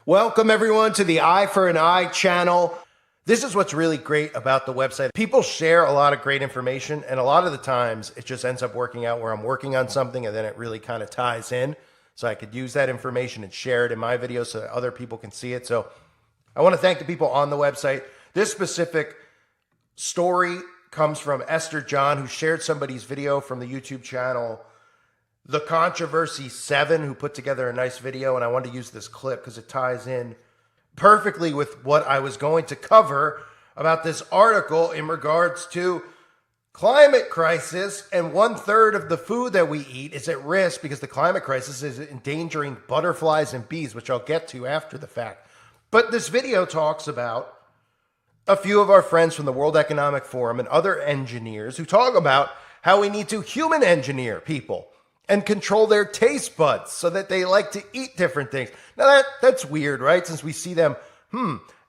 Welcome everyone to the Eye for an Eye channel. This is what's really great about the website. People share a lot of great information, and a lot of the times it just ends up working out where I'm working on something and then it really kind of ties in. So I could use that information and share it in my videos so that other people can see it. So I want to thank the people on the website. This specific story comes from Esther John, who shared somebody's video from the YouTube channel The Controversy 7, who put together a nice video, and I wanted to use this clip because it ties in perfectly with what I was going to cover about this article in regards to climate crisis, and 1/3 of the food that we eat is at risk because the climate crisis is endangering butterflies and bees, which I'll get to after the fact. But this video talks about a few of our friends from the World Economic Forum and other engineers who talk about how we need to human engineer people and control their taste buds so that they like to eat different things. Now that's weird, right? Since we see them,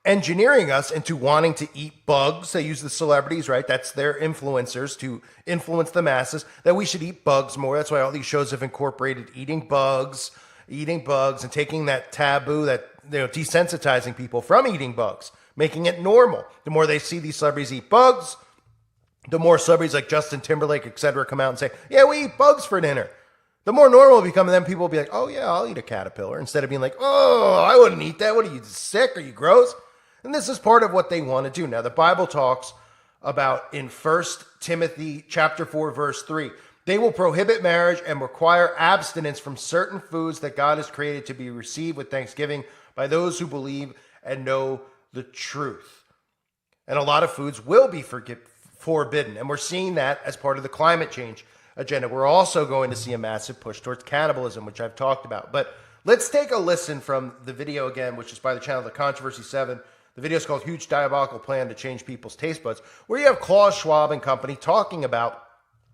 engineering us into wanting to eat bugs. They use the celebrities, right? That's their influencers to influence the masses, that we should eat bugs more. That's why all these shows have incorporated eating bugs and taking that taboo, that, desensitizing people from eating bugs, making it normal. The more they see these celebrities eat bugs, the more celebrities like Justin Timberlake, etc., come out and say, yeah, we eat bugs for dinner. The more normal it becomes, and then people will be like, oh yeah, I'll eat a caterpillar, instead of being like, oh, I wouldn't eat that. What are you, sick? Are you gross? And this is part of what they want to do. Now, the Bible talks about in 1 Timothy chapter 4, verse 3, they will prohibit marriage and require abstinence from certain foods that God has created to be received with thanksgiving by those who believe and know the truth. And a lot of foods will be forbidden. And we're seeing that as part of the climate change agenda. We're also going to see a massive push towards cannibalism, which I've talked about. But let's take a listen from the video again, which is by the channel The Controversy 7. The video is called Huge Diabolical Plan to Change People's Taste Buds, where you have Klaus Schwab and company talking about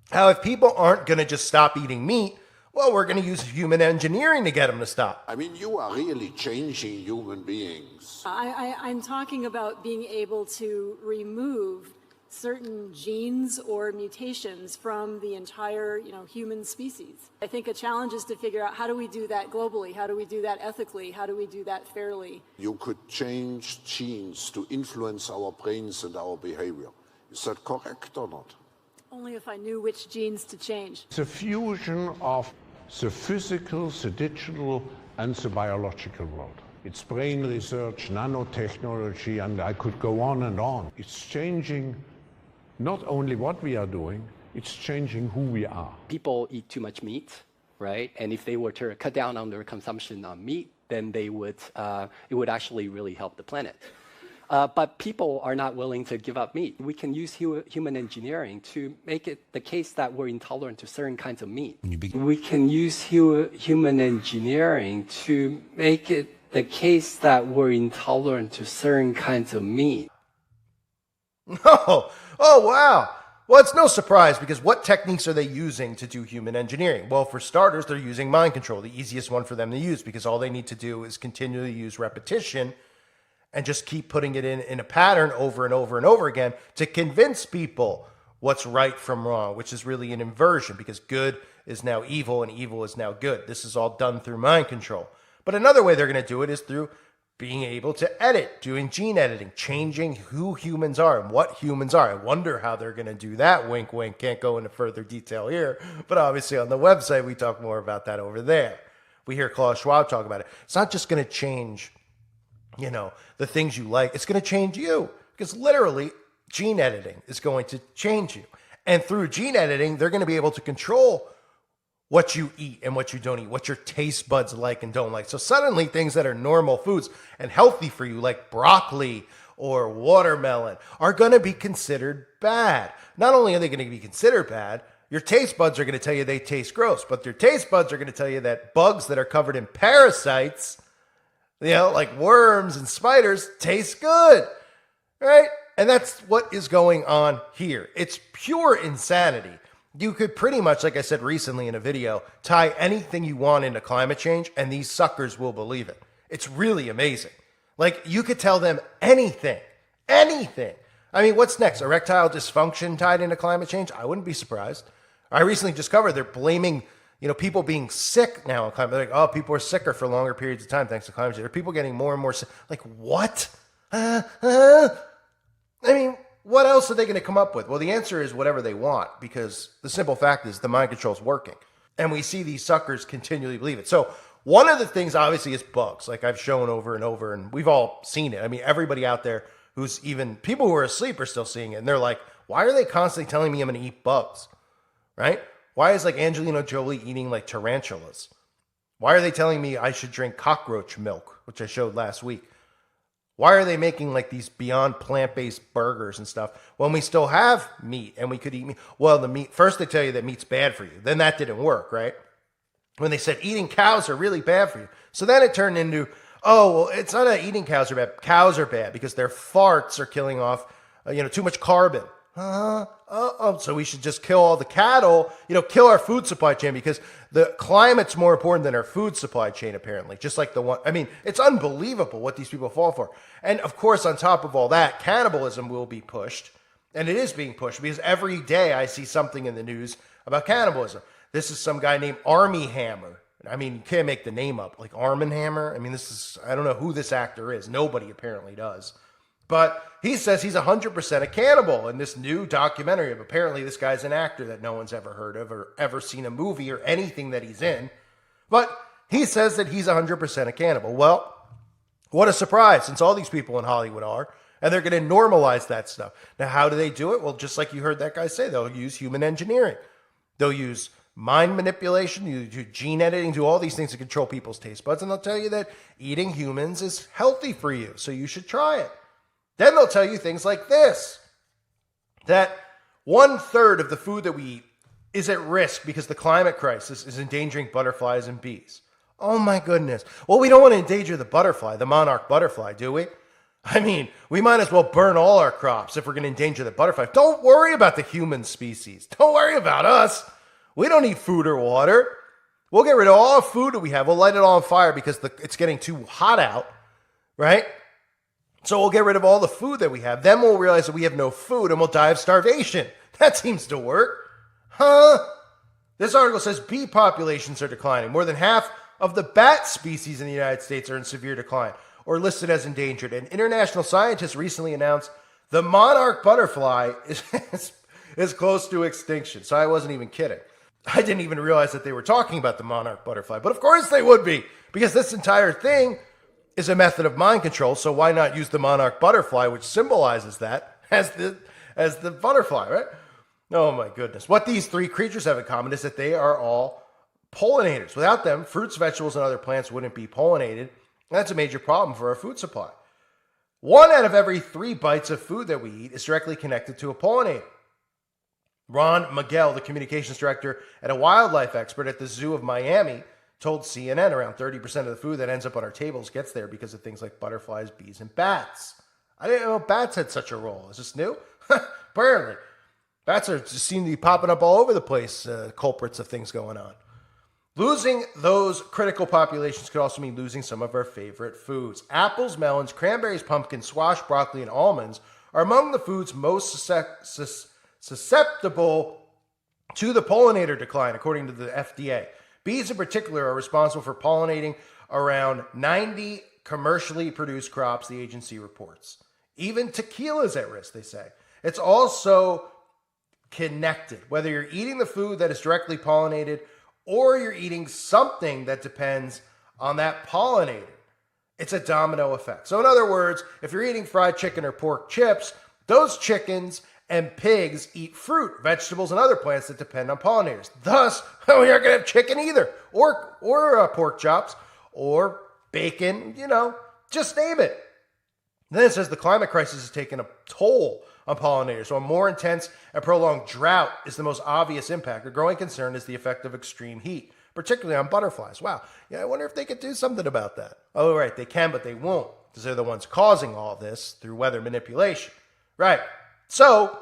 how if people aren't going to just stop eating meat, well, we're going to use human engineering to get them to stop. I mean, you are really changing human beings. I'm talking about being able to remove certain genes or mutations from the entire, human species. I think a challenge is to figure out, how do we do that globally? How do we do that ethically? How do we do that fairly? You could change genes to influence our brains and our behavior. Is that correct or not? Only if I knew which genes to change. It's a fusion of the physical, the digital, and the biological world. It's brain research, nanotechnology, and I could go on and on. It's changing not only what we are doing, it's changing who we are. People eat too much meat, right? And if they were to cut down on their consumption on meat, then it would actually really help the planet. But people are not willing to give up meat. We can use human engineering to make it the case that we're intolerant to certain kinds of meat. We can use human engineering to make it the case that we're intolerant to certain kinds of meat. Oh, wow. Well, it's no surprise, because what techniques are they using to do human engineering? Well, for starters, they're using mind control, the easiest one for them to use, because all they need to do is continually use repetition and just keep putting it in a pattern over and over and over again to convince people what's right from wrong, which is really an inversion, because good is now evil and evil is now good. This is all done through mind control. But another way they're going to do it is through being able to edit, doing gene editing, changing who humans are and what humans are. I wonder how they're going to do that. Wink, wink. Can't go into further detail here. But obviously on the website, we talk more about that over there. We hear Klaus Schwab talk about it. It's not just going to change, the things you like. It's going to change you, because literally gene editing is going to change you. And through gene editing, they're going to be able to control what you eat and what you don't eat, what your taste buds like and don't like. So suddenly things that are normal foods and healthy for you, like broccoli or watermelon, are going to be considered bad. Not only are they going to be considered bad, your taste buds are going to tell you they taste gross, but your taste buds are going to tell you that bugs that are covered in parasites, like worms and spiders, taste good, right? And that's what is going on here. It's pure insanity. You could pretty much, like I said recently in a video, tie anything you want into climate change, and these suckers will believe it. It's really amazing. Like, you could tell them anything. I mean, what's next? Erectile dysfunction tied into climate change? I wouldn't be surprised. I recently discovered they're blaming People being sick now in climate. They're like, oh, people are sicker for longer periods of time thanks to climate change. Are people getting more and more sick? Like, what? What else are they going to come up with? Well, the answer is whatever they want, because the simple fact is the mind control is working. And we see these suckers continually believe it. So one of the things, obviously, is bugs, like I've shown over and over, and we've all seen it. Everybody out there who's even people who are asleep are still seeing it. And they're like, why are they constantly telling me I'm going to eat bugs? Right? Why is Angelina Jolie eating tarantulas? Why are they telling me I should drink cockroach milk, which I showed last week? Why are they making these beyond plant-based burgers and stuff when we still have meat and we could eat meat? Well, the meat, first they tell you that meat's bad for you. Then that didn't work, right? When they said eating cows are really bad for you. So then it turned into, oh, well, it's not that eating cows are bad. Cows are bad because their farts are killing off, too much carbon. So we should just kill all the cattle, kill our food supply chain, because the climate's more important than our food supply chain, apparently. Just like it's unbelievable what these people fall for. And of course, on top of all that, cannibalism will be pushed. And it is being pushed because every day I see something in the news about cannibalism. This is some guy named Army Hammer. You can't make the name up. Like Arm & Hammer. I don't know who this actor is. Nobody apparently does. But he says he's 100% a cannibal in this new documentary. Apparently, this guy's an actor that no one's ever heard of or ever seen a movie or anything that he's in. But he says that he's 100% a cannibal. Well, what a surprise, since all these people in Hollywood are. And they're going to normalize that stuff. Now, how do they do it? Well, just like you heard that guy say, they'll use human engineering. They'll use mind manipulation, you do gene editing, do all these things to control people's taste buds. And they'll tell you that eating humans is healthy for you, so you should try it. Then they'll tell you things like this, that 1/3 of the food that we eat is at risk because the climate crisis is endangering butterflies and bees. Oh my goodness. Well, we don't want to endanger the butterfly, the monarch butterfly, do we? We might as well burn all our crops if we're going to endanger the butterfly. Don't worry about the human species. Don't worry about us. We don't need food or water. We'll get rid of all the food that we have. We'll light it all on fire because it's getting too hot out, right? So we'll get rid of all the food that we have. Then we'll realize that we have no food and we'll die of starvation. That seems to work. This article says bee populations are declining. More than half of the bat species in the United States are in severe decline or listed as endangered. And international scientists recently announced the monarch butterfly is close to extinction. So I wasn't even kidding. I didn't even realize that they were talking about the monarch butterfly. But of course they would be, because this entire thing is a method of mind control, so why not use the monarch butterfly, which symbolizes that, as the butterfly, right? Oh my goodness. What these three creatures have in common is that they are all pollinators. Without them, fruits, vegetables, and other plants wouldn't be pollinated. And that's a major problem for our food supply. 1 out of every 3 bites of food that we eat is directly connected to a pollinator. Ron Miguel, the communications director and a wildlife expert at the Zoo of Miami, told CNN around 30% of the food that ends up on our tables gets there because of things like butterflies, bees, and bats. I didn't know bats had such a role. Is this new? Apparently. Bats just seem to be popping up all over the place, culprits of things going on. Losing those critical populations could also mean losing some of our favorite foods. Apples, melons, cranberries, pumpkins, squash, broccoli, and almonds are among the foods most susceptible to the pollinator decline, according to the FDA. Bees in particular are responsible for pollinating around 90 commercially produced crops, the agency reports. Even tequila is at risk, they say. It's also connected. Whether you're eating the food that is directly pollinated or you're eating something that depends on that pollinator, it's a domino effect. So in other words, if you're eating fried chicken or pork chips, those chickens and pigs eat fruit, vegetables, and other plants that depend on pollinators. Thus, we aren't going to have chicken either, or pork chops, or bacon, just name it. And then it says the climate crisis has taken a toll on pollinators. So a more intense and prolonged drought is the most obvious impact. A growing concern is the effect of extreme heat, particularly on butterflies. Wow. Yeah, I wonder if they could do something about that. Oh, right, they can, but they won't, because they're the ones causing all this through weather manipulation. Right. So,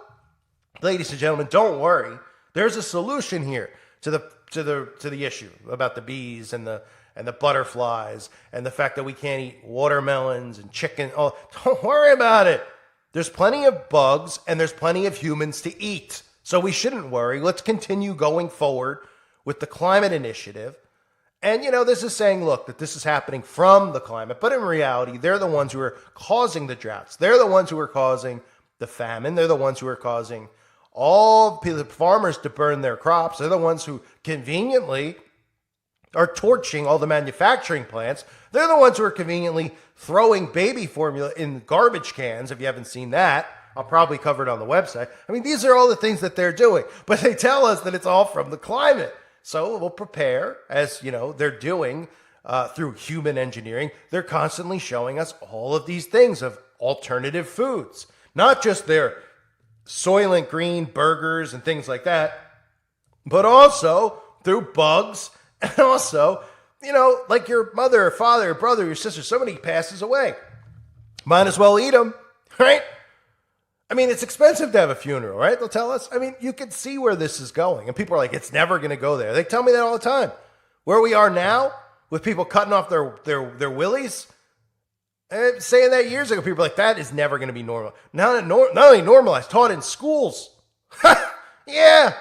ladies and gentlemen, don't worry. There's a solution here to the issue about the bees and the butterflies and the fact that we can't eat watermelons and chicken. Oh, don't worry about it. There's plenty of bugs and there's plenty of humans to eat. So we shouldn't worry. Let's continue going forward with the climate initiative. And, this is saying, look, that this is happening from the climate, but in reality, they're the ones who are causing the droughts. They're the ones who are causing the famine. They're the ones who are causing all the farmers to burn their crops. They're the ones who conveniently are torching all the manufacturing plants. They're the ones who are conveniently throwing baby formula in garbage cans. If you haven't seen that, I'll probably cover it on the website. I mean, these are all the things that they're doing, but they tell us that it's all from the climate. So we'll prepare, as they're doing through human engineering. They're constantly showing us all of these things of alternative foods, not just their Soylent Green burgers and things like that, but also through bugs, and also, like your mother or father or brother or sister, somebody passes away. Might as well eat them, right? I mean, it's expensive to have a funeral, right? They'll tell us. I mean, you can see where this is going. And people are like, it's never going to go there. They tell me that all the time. Where we are now, with people cutting off their willies, saying that years ago, people were like, that is never going to be normal. Now, not only normalized, taught in schools. Yeah.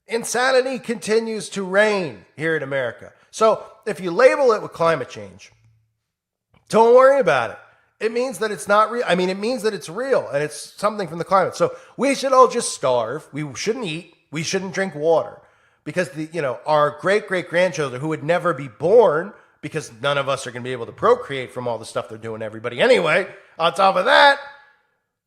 Insanity continues to reign here in America. So if you label it with climate change, don't worry about it. It means that it's not real. I mean, it means that it's real and it's something from the climate. So we should all just starve. We shouldn't eat. We shouldn't drink water because our great-great-grandchildren who would never be born, because none of us are going to be able to procreate from all the stuff they're doing to everybody anyway. On top of that,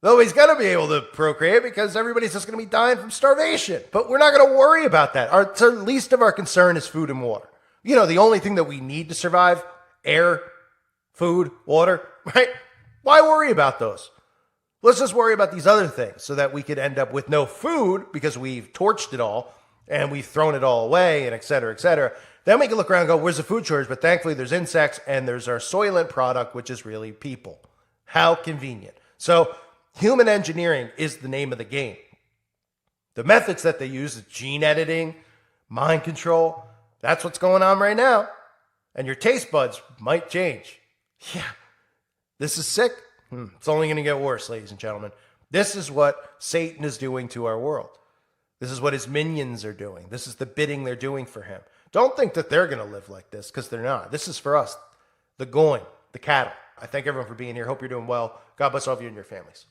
nobody's going to be able to procreate because everybody's just going to be dying from starvation. But we're not going to worry about that. The least of our concern is food and water. The only thing that we need to survive, air, food, water, right? Why worry about those? Let's just worry about these other things so that we could end up with no food because we've torched it all and we've thrown it all away and et cetera, et cetera. Then we can look around and go, where's the food shortage? But thankfully there's insects and there's our Soylent product, which is really people. How convenient. So human engineering is the name of the game. The methods that they use is gene editing, mind control. That's what's going on right now. And your taste buds might change. Yeah, this is sick. It's only going to get worse, ladies and gentlemen. This is what Satan is doing to our world. This is what his minions are doing. This is the bidding they're doing for him. Don't think that they're going to live like this, because they're not. This is for us, the going, the cattle. I thank everyone for being here. Hope you're doing well. God bless all of you and your families.